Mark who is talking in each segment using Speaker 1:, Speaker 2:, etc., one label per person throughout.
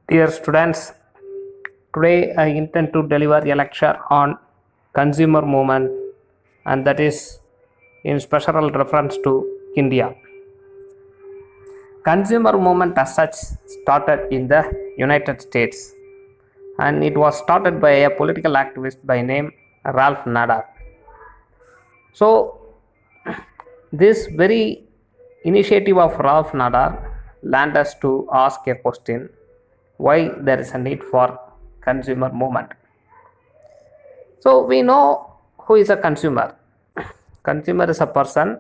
Speaker 1: Dear students, today I intend to deliver a lecture on consumer movement, and that is in special reference to India. Consumer movement as such started in the United States, and it was started by a political activist by name Ralph Nader. So this very initiative of Ralph Nader led us to ask a question: why there is a need for consumer movement? So we know who is a consumer. Consumer is a person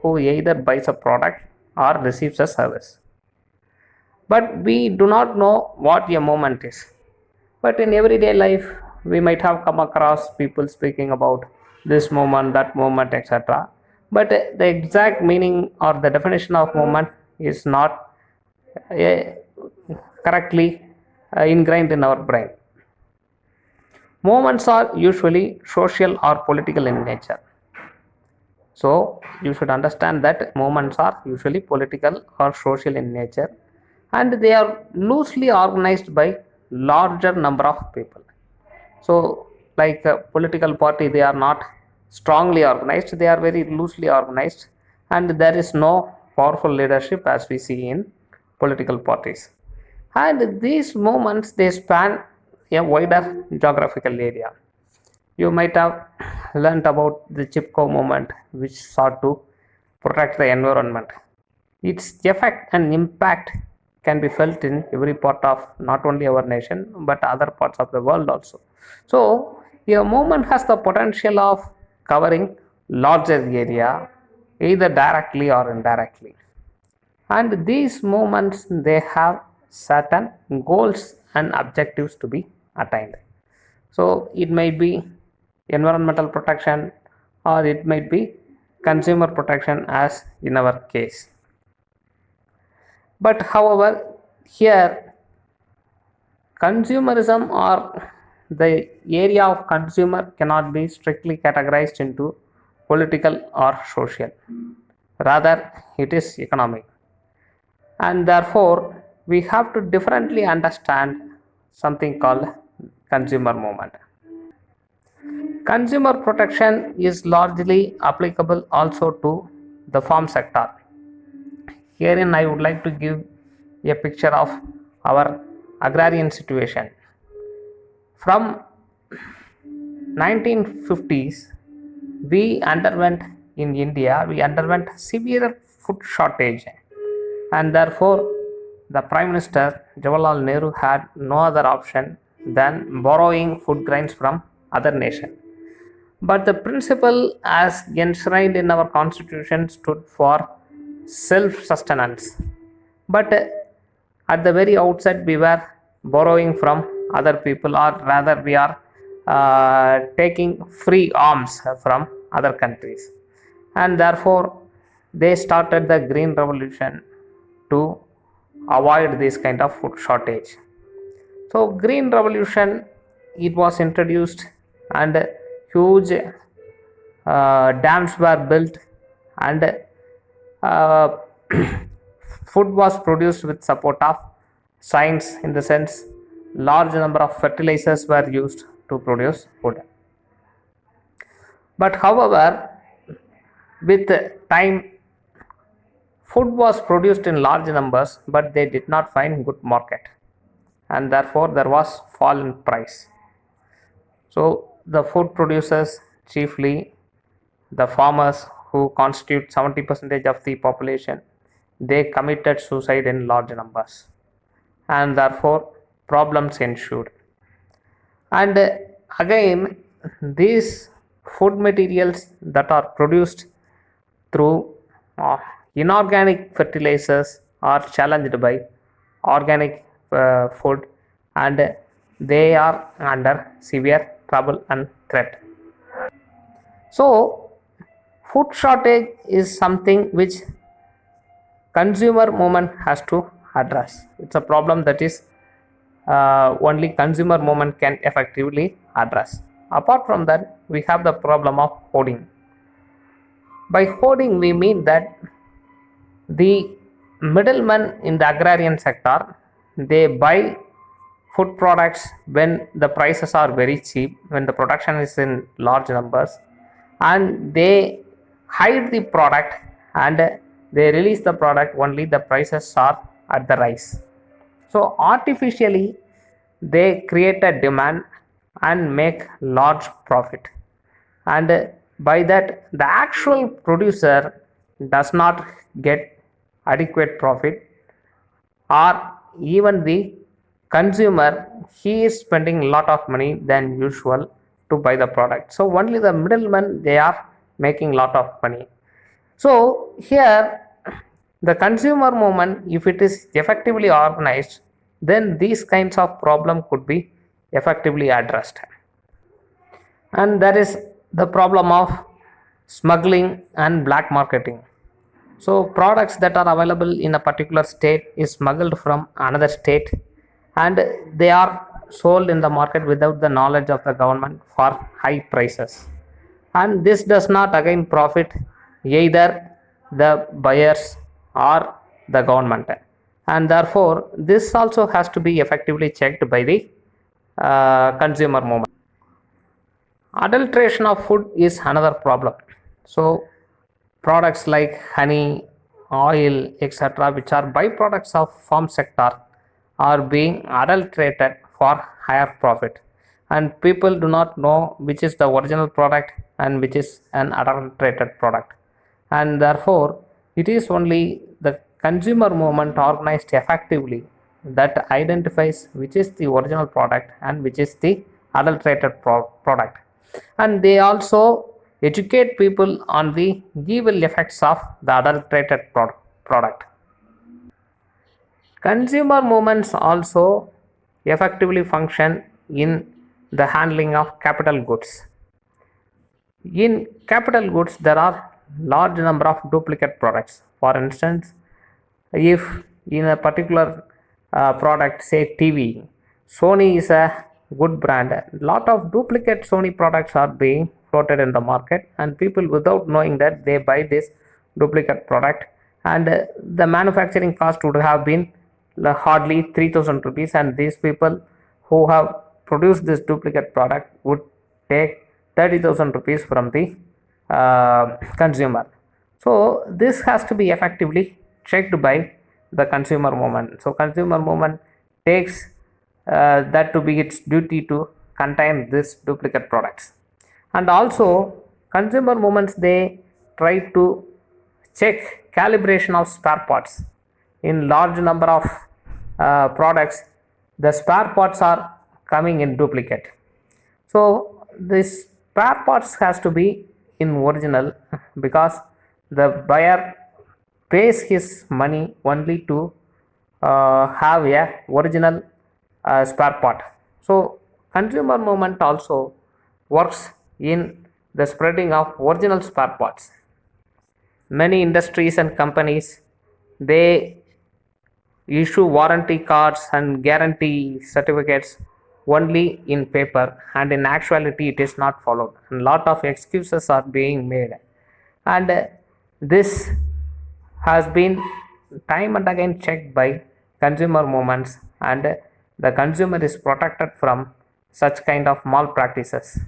Speaker 1: who either buys a product or receives a service. But we do not know what a moment is. But in everyday life, we might have come across people speaking about this moment, that moment, etc. But the exact meaning or the definition of moment is not uh, correctly ingrained in our brain. Movements are usually social or political in nature. So you should understand that movements are usually political or social in nature, and they are loosely organized by larger number of people. So like a political party, they are not strongly organized, they are very loosely organized, and there is no powerful leadership as we see in political parties. And these movements, they span a wider geographical area. You might have learnt about the Chipko movement, which sought to protect the environment. Its effect and impact can be felt in every part of not only our nation but other parts of the world also. So, a movement has the potential of covering larger area either directly or indirectly. And these movements, they have certain goals and objectives to be attained. So it might be environmental protection or it might be consumer protection as in our case. But however, here consumerism or the area of consumer cannot be strictly categorized into political or social. Rather, it is economic. And therefore, we have to differently understand something called consumer movement. Consumer protection is largely applicable also to the farm sector. Herein, I would like to give a picture of our agrarian situation. From 1950s, we underwent severe food shortage, and therefore the Prime Minister Jawaharlal Nehru had no other option than borrowing food grains from other nations. But the principle as enshrined in our constitution stood for self sustenance. But at the very outset, we were borrowing from other people, or rather, we are taking free arms from other countries. And therefore, they started the Green Revolution to avoid this kind of food shortage. So Green Revolution, it was introduced, and huge dams were built, and uh, food was produced with support of science, in the sense large number of fertilizers were used to produce food. But however, with time, food was produced in large numbers, but they did not find good market, and therefore there was fall in price. So the food producers, chiefly the farmers who constitute 70% of the population, they committed suicide in large numbers, and therefore problems ensued. And again, these food materials that are produced through uh, inorganic fertilizers are challenged by organic food, and they are under severe trouble and threat. So food shortage is something which consumer movement has to address. It's a problem that is only consumer movement can effectively address. Apart from that, we have the problem of hoarding. By hoarding, we mean that the middlemen in the agrarian sector, they buy food products when the prices are very cheap, when the production is in large numbers, and they hide the product and they release the product only the prices are at the rise. So artificially they create a demand and make large profit, and by that the actual producer does not get adequate profit, or even the consumer, he is spending a lot of money than usual to buy the product. So only the middlemen they are making lot of money. So here the consumer movement, if it is effectively organized, then these kinds of problem could be effectively addressed. And there is the problem of smuggling and black marketing. So products that are available in a particular state is smuggled from another state, and they are sold in the market without the knowledge of the government for high prices. And this does not again profit either the buyers or the government. And therefore this also has to be effectively checked by the consumer movement. Adulteration of food is another problem. So products like honey, oil, etc., which are byproducts of farm sector, are being adulterated for higher profit, and people do not know which is the original product and which is an adulterated product. And therefore it is only the consumer movement organized effectively that identifies which is the original product and which is the adulterated product, and they also educate people on the evil effects of the adulterated product. Consumer movements also effectively function in the handling of capital goods. In capital goods, there are large number of duplicate products. For instance, if in a particular product, say TV, Sony is a good brand, a lot of duplicate Sony products are being floated in the market, and people without knowing that they buy this duplicate product, and the manufacturing cost would have been hardly 3000 rupees, and these people who have produced this duplicate product would take 30,000 rupees from the consumer. So this has to be effectively checked by the consumer movement. So consumer movement takes that to be its duty to contain this duplicate products. And also consumer movements, they try to check calibration of spare parts. In large number of products, the spare parts are coming in duplicate. So this spare parts has to be in original, because the buyer pays his money only to have a original spare part. So consumer movement also works in the spreading of original spare parts. Many industries and companies, they issue warranty cards and guarantee certificates only in paper, and in actuality it is not followed, and lot of excuses are being made. And this has been time and again checked by consumer movements, and the consumer is protected from such kind of malpractices.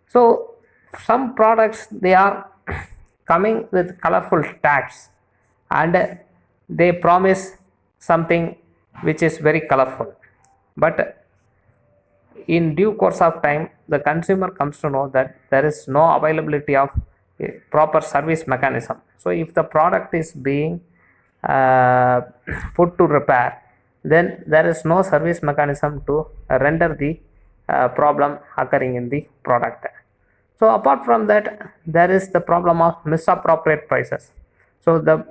Speaker 1: So some products, they are coming with colorful tags, and they promise something which is very colorful, but in due course of time the consumer comes to know that there is no availability of a proper service mechanism. So if the product is being uh, put to repair, then there is no service mechanism to render the problem occurring in the product. So apart from that, there is the problem of misappropriate prices. So the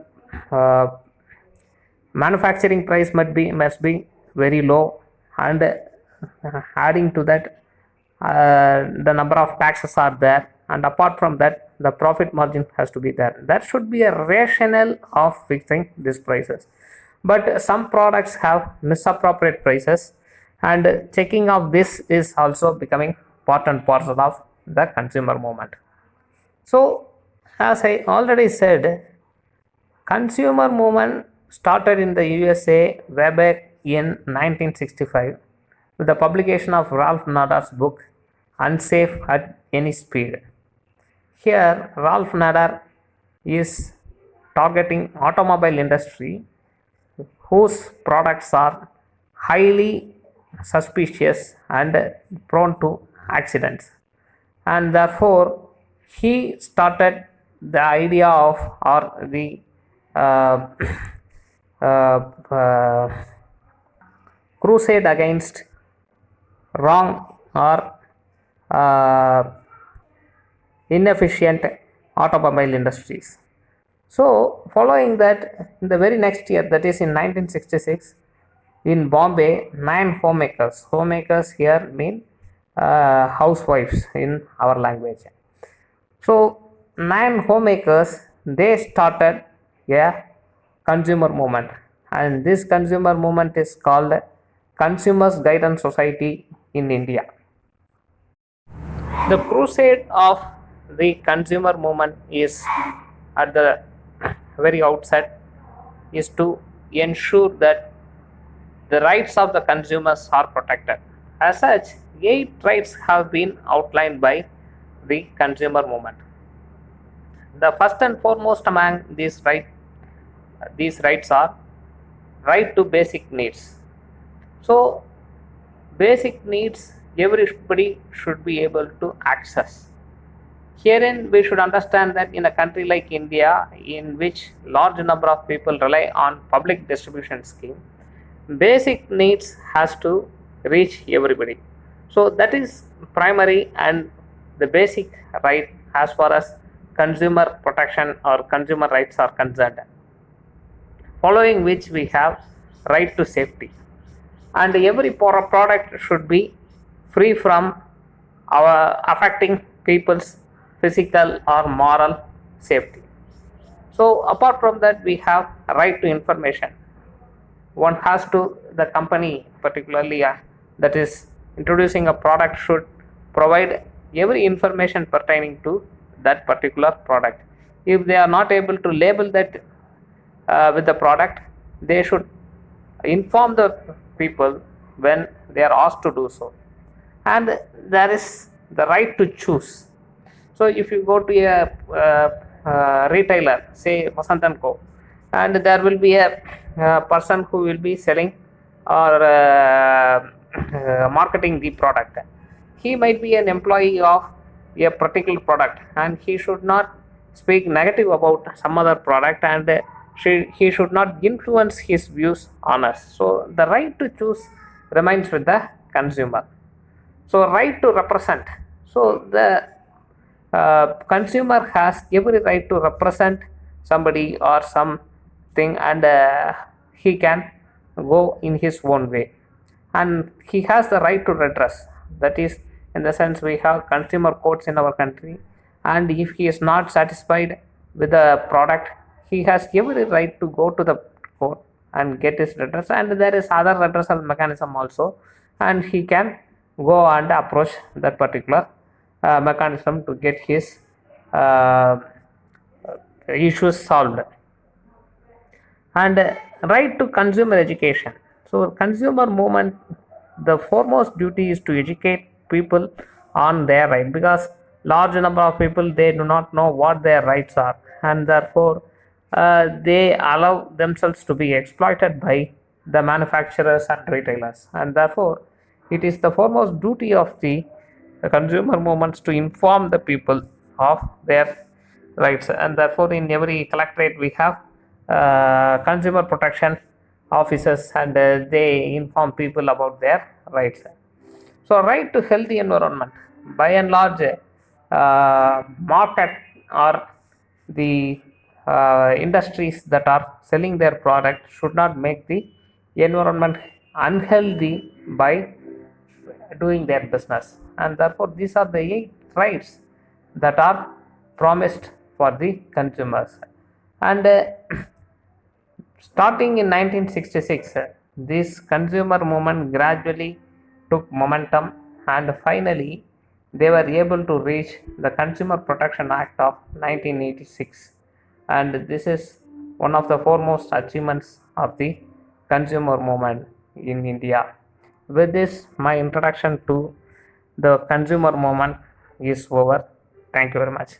Speaker 1: manufacturing price must be very low, and adding to that the number of taxes are there, and apart from that the profit margin has to be there. There should be a rationale of fixing these prices, but some products have misappropriate prices, and checking of this is also becoming part and parcel of the consumer movement. So as I already said, consumer movement started in the USA way back in 1965, with the publication of Ralph Nader's book Unsafe at Any Speed. Here, Ralph Nader is targeting automobile industry whose products are highly suspicious and prone to accidents, and therefore he started the idea of or the uh, uh, crusade against wrong or uh, inefficient automobile industries. So, following that, in the very next year, that is in 1966, in Bombay, 9 homemakers here mean housewives in our language. So, 9 homemakers they started a consumer movement, and this consumer movement is called Consumers Guidance Society in India. The crusade of the consumer movement is at the very outset is to ensure that the rights of the consumers are protected. As such, 8 rights have been outlined by the consumer movement. The first and foremost among these rights are right to basic needs. So, basic needs everybody should be able to access. Herein, we should understand that in a country like India, in which large number of people rely on public distribution scheme, basic needs has to reach everybody. So that is primary and the basic right as far as consumer protection or consumer rights are concerned. Following which we have right to safety, and every product should be free from our affecting people's physical or moral safety. So apart from that, we have right to information. One has to, the company particularly that is introducing a product should provide every information pertaining to that particular product. If they are not able to label that with the product, they should inform the people when they are asked to do so. And there is the right to choose. So if you go to a retailer, say Vasant & Co, and there will be a person who will be selling or marketing the product. He might be an employee of a particular product, and he should not speak negative about some other product, and he should not influence his views on us. So the right to choose remains with the consumer. So right to represent. So the consumer has every right to represent somebody or something, and he can go in his own way, and he has the right to redress. That is, in the sense, we have consumer courts in our country, and if he is not satisfied with the product, he has every right to go to the court and get his redress, and there is other redressal mechanism also, and he can go and approach that particular mechanism to get his issues solved. And right to consumer education. So consumer movement, the foremost duty is to educate people on their right, because large number of people, they do not know what their rights are, and therefore they allow themselves to be exploited by the manufacturers and retailers, and therefore it is the foremost duty of the consumer movements to inform the people of their rights. And therefore in every collectorate we have consumer protection officers, and they inform people about their rights. So right to healthy environment, by and large market or the industries that are selling their product should not make the environment unhealthy by doing their business, and therefore these are the 8 rights that are promised for the consumers. And starting in 1966, this consumer movement gradually took momentum, and finally they were able to reach the Consumer Protection Act of 1986, and this is one of the foremost achievements of the consumer movement in India, with this, my introduction to the consumer movement is over. Thank you very much.